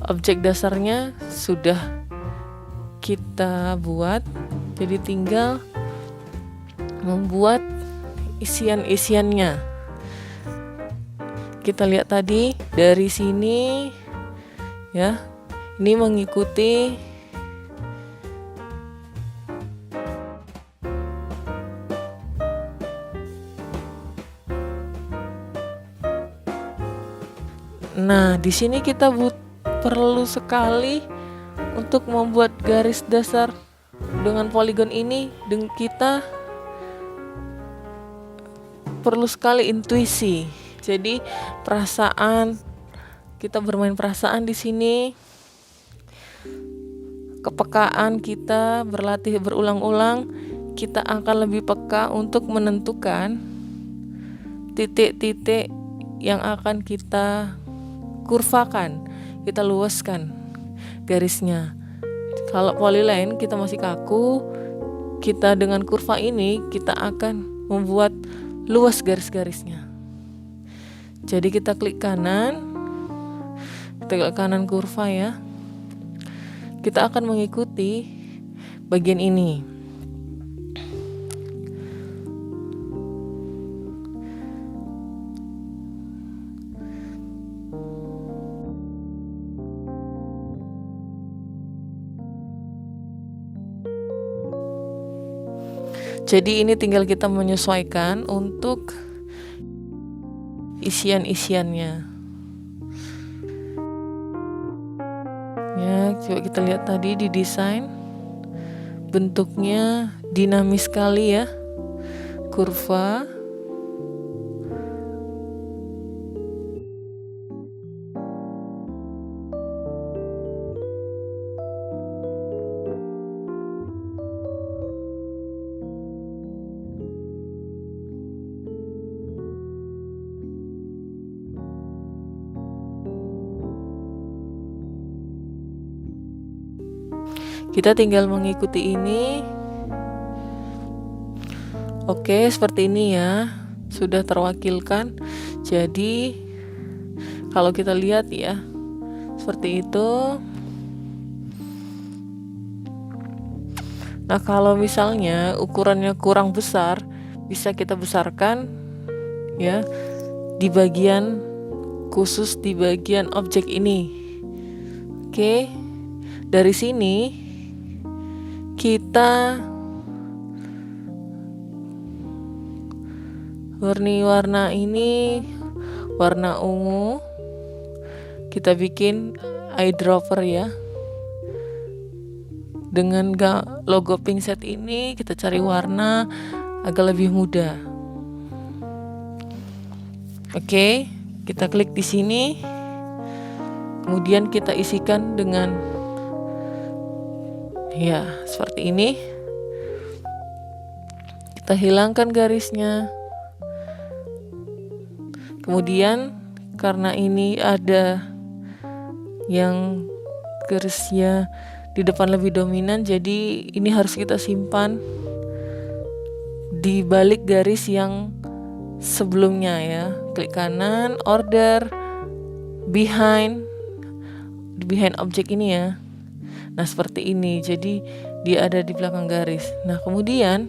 objek dasarnya sudah kita buat. Jadi tinggal membuat isian-isiannya. Kita lihat tadi dari sini ya. Ini mengikuti Nah, di sini kita perlu sekali untuk membuat garis dasar dengan poligon ini, dan kita perlu sekali intuisi. Jadi perasaan, kita bermain perasaan di sini. kepekaan kita berlatih berulang-ulang, kita akan lebih peka untuk menentukan titik-titik yang akan kita kurvakan, kita luaskan garisnya. Kalau polyline kita masih kaku, kita dengan kurva ini kita akan membuat luas garis-garisnya. Jadi kita klik kanan kurva ya. Kita akan mengikuti bagian ini. Jadi ini tinggal kita menyesuaikan untuk isian-isiannya. Ya, coba kita lihat tadi di desain, bentuknya dinamis sekali ya, kurva. Kita tinggal mengikuti ini. Oke, seperti ini ya. Sudah terwakilkan. Jadi kalau kita lihat ya, seperti itu. Nah, kalau misalnya ukurannya kurang besar, bisa kita besarkan ya di bagian khusus di bagian objek ini. Oke. Dari sini kita warna ini warna ungu, kita bikin eyedropper ya. Dengan logo Pinkset ini kita cari warna agak lebih mudah. Oke, kita klik di sini. Kemudian kita isikan dengan ya, seperti ini. Kita hilangkan garisnya. Kemudian karena ini ada yang garisnya di depan lebih dominan, jadi ini harus kita simpan di balik garis yang sebelumnya ya. Klik kanan, order, behind objek ini ya. Nah, seperti ini. Jadi dia ada di belakang garis. Nah, kemudian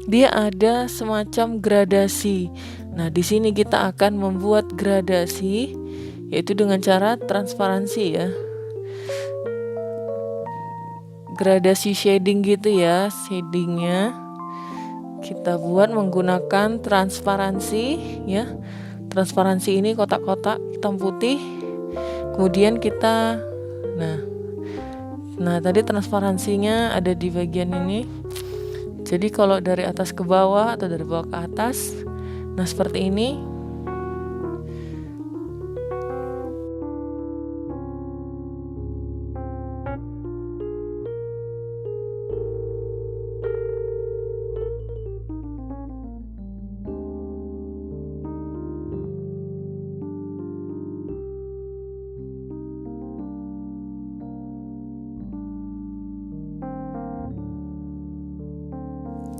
dia ada semacam gradasi. Nah, di sini kita akan membuat gradasi, yaitu dengan cara transparansi ya. Gradasi shading gitu ya, shadingnya kita buat menggunakan transparansi ya. Transparansi ini kotak-kotak hitam putih. Kemudian kita Nah, tadi transparansinya ada di bagian ini. Jadi kalau dari atas ke bawah atau dari bawah ke atas, nah seperti ini.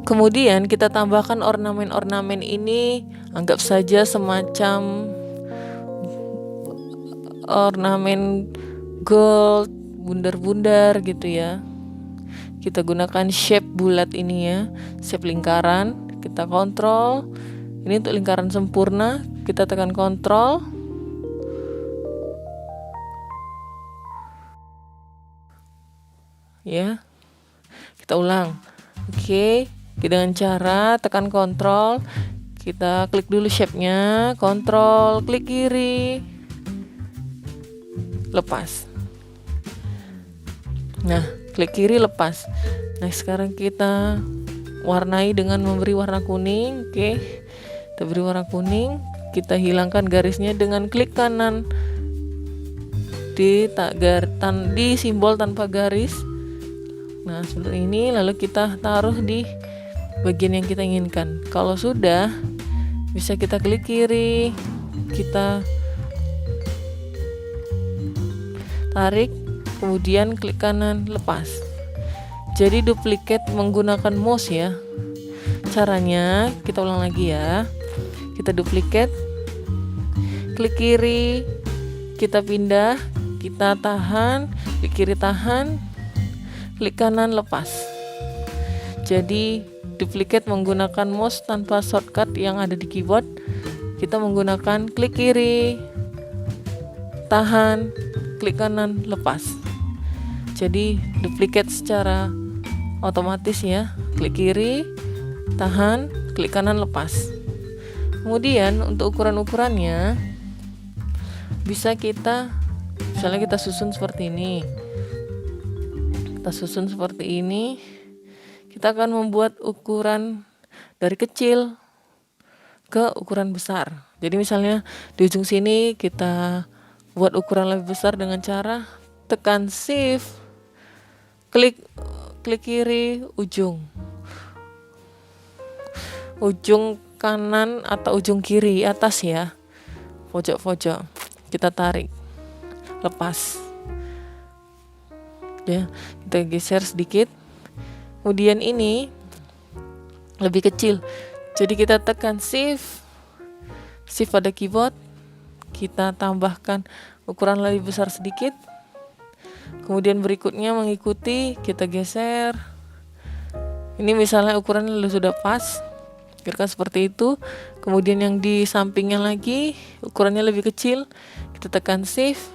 Kemudian kita tambahkan ornamen-ornamen ini, anggap saja semacam ornamen gold, bundar-bundar gitu ya. Kita gunakan shape bulat ini ya, shape lingkaran. Kita kontrol. Ini untuk lingkaran sempurna, kita tekan kontrol. Ya. Kita ulang. Oke. Dengan cara tekan kontrol, kita klik dulu shape-nya, kontrol, klik kiri, lepas. Nah, klik kiri, lepas. Nah, sekarang kita warnai dengan memberi warna kuning. Oke, kita beri warna kuning, kita hilangkan garisnya dengan klik kanan di simbol tanpa garis. Nah, seperti ini, lalu kita taruh di bagian yang kita inginkan. Kalau sudah, bisa kita klik kiri, kita tarik, kemudian klik kanan, lepas. Jadi duplikat menggunakan mouse ya. Caranya kita ulang lagi ya. Kita duplikat, klik kiri, kita pindah, kita tahan, klik kiri tahan, klik kanan lepas. Jadi duplikat menggunakan mouse tanpa shortcut yang ada di keyboard. Kita menggunakan klik kiri, tahan, klik kanan lepas. Jadi duplikat secara otomatis ya. Klik kiri, tahan, klik kanan lepas. Kemudian untuk ukuran-ukurannya bisa misalnya kita susun seperti ini. Kita susun seperti ini. Kita akan membuat ukuran dari kecil ke ukuran besar. Jadi misalnya di ujung sini kita buat ukuran lebih besar dengan cara tekan shift, klik kiri ujung kanan atau ujung kiri atas ya, pojok kita tarik, lepas ya, kita geser sedikit. Kemudian ini lebih kecil, jadi kita tekan shift pada keyboard, kita tambahkan ukuran lebih besar sedikit. Kemudian berikutnya mengikuti, kita geser. Ini misalnya ukurannya sudah pas, kira-kira seperti itu. Kemudian yang di sampingnya lagi ukurannya lebih kecil, kita tekan shift,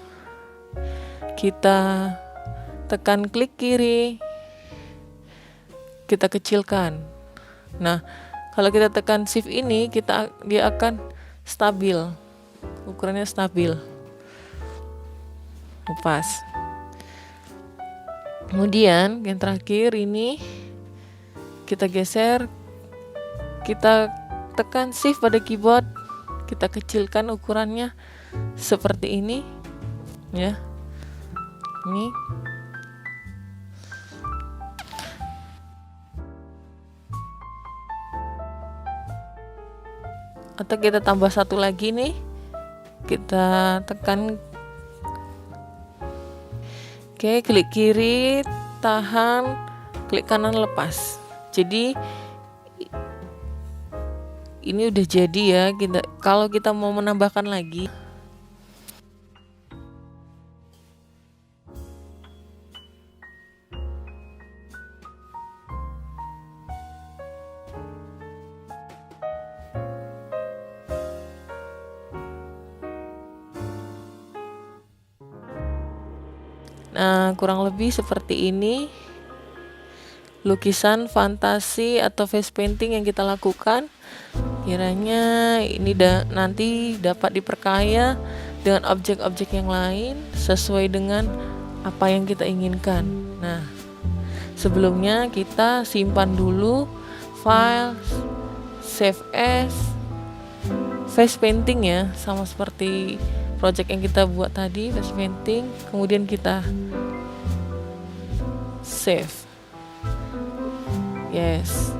kita tekan klik kiri, kita kecilkan. Nah, kalau kita tekan shift ini, dia akan stabil, ukurannya stabil, lepas. Kemudian yang terakhir ini kita geser, kita tekan shift pada keyboard, kita kecilkan ukurannya seperti ini ya. Ini atau kita tambah satu lagi nih, kita tekan, oke, klik kiri, tahan, klik kanan lepas. Jadi ini udah jadi ya. Kalau kita mau menambahkan lagi, nah kurang lebih seperti ini lukisan fantasi atau face painting yang kita lakukan. Kiranya ini nanti dapat diperkaya dengan objek-objek yang lain sesuai dengan apa yang kita inginkan. Nah, sebelumnya kita simpan dulu file save as face painting ya, sama seperti project yang kita buat tadi, face painting. Kemudian kita save. Yes.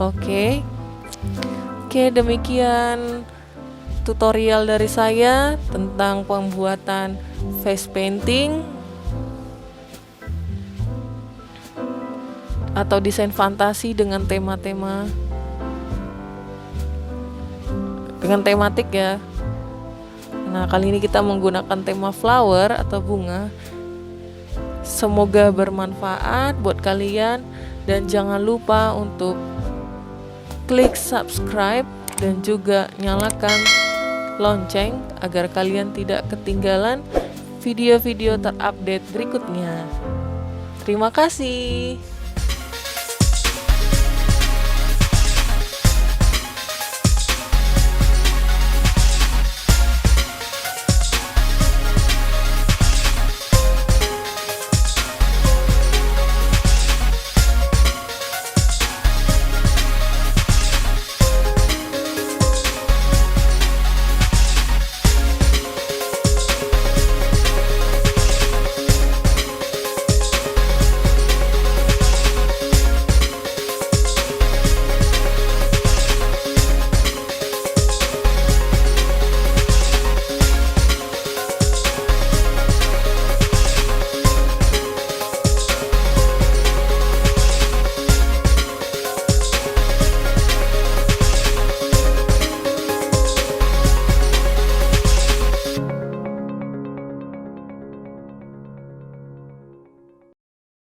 Oke, demikian tutorial dari saya tentang pembuatan face painting atau desain fantasi dengan tematik ya. Nah, kali ini kita menggunakan tema flower atau bunga. Semoga bermanfaat buat kalian, dan jangan lupa untuk klik subscribe dan juga nyalakan lonceng agar kalian tidak ketinggalan video-video terupdate berikutnya. Terima kasih.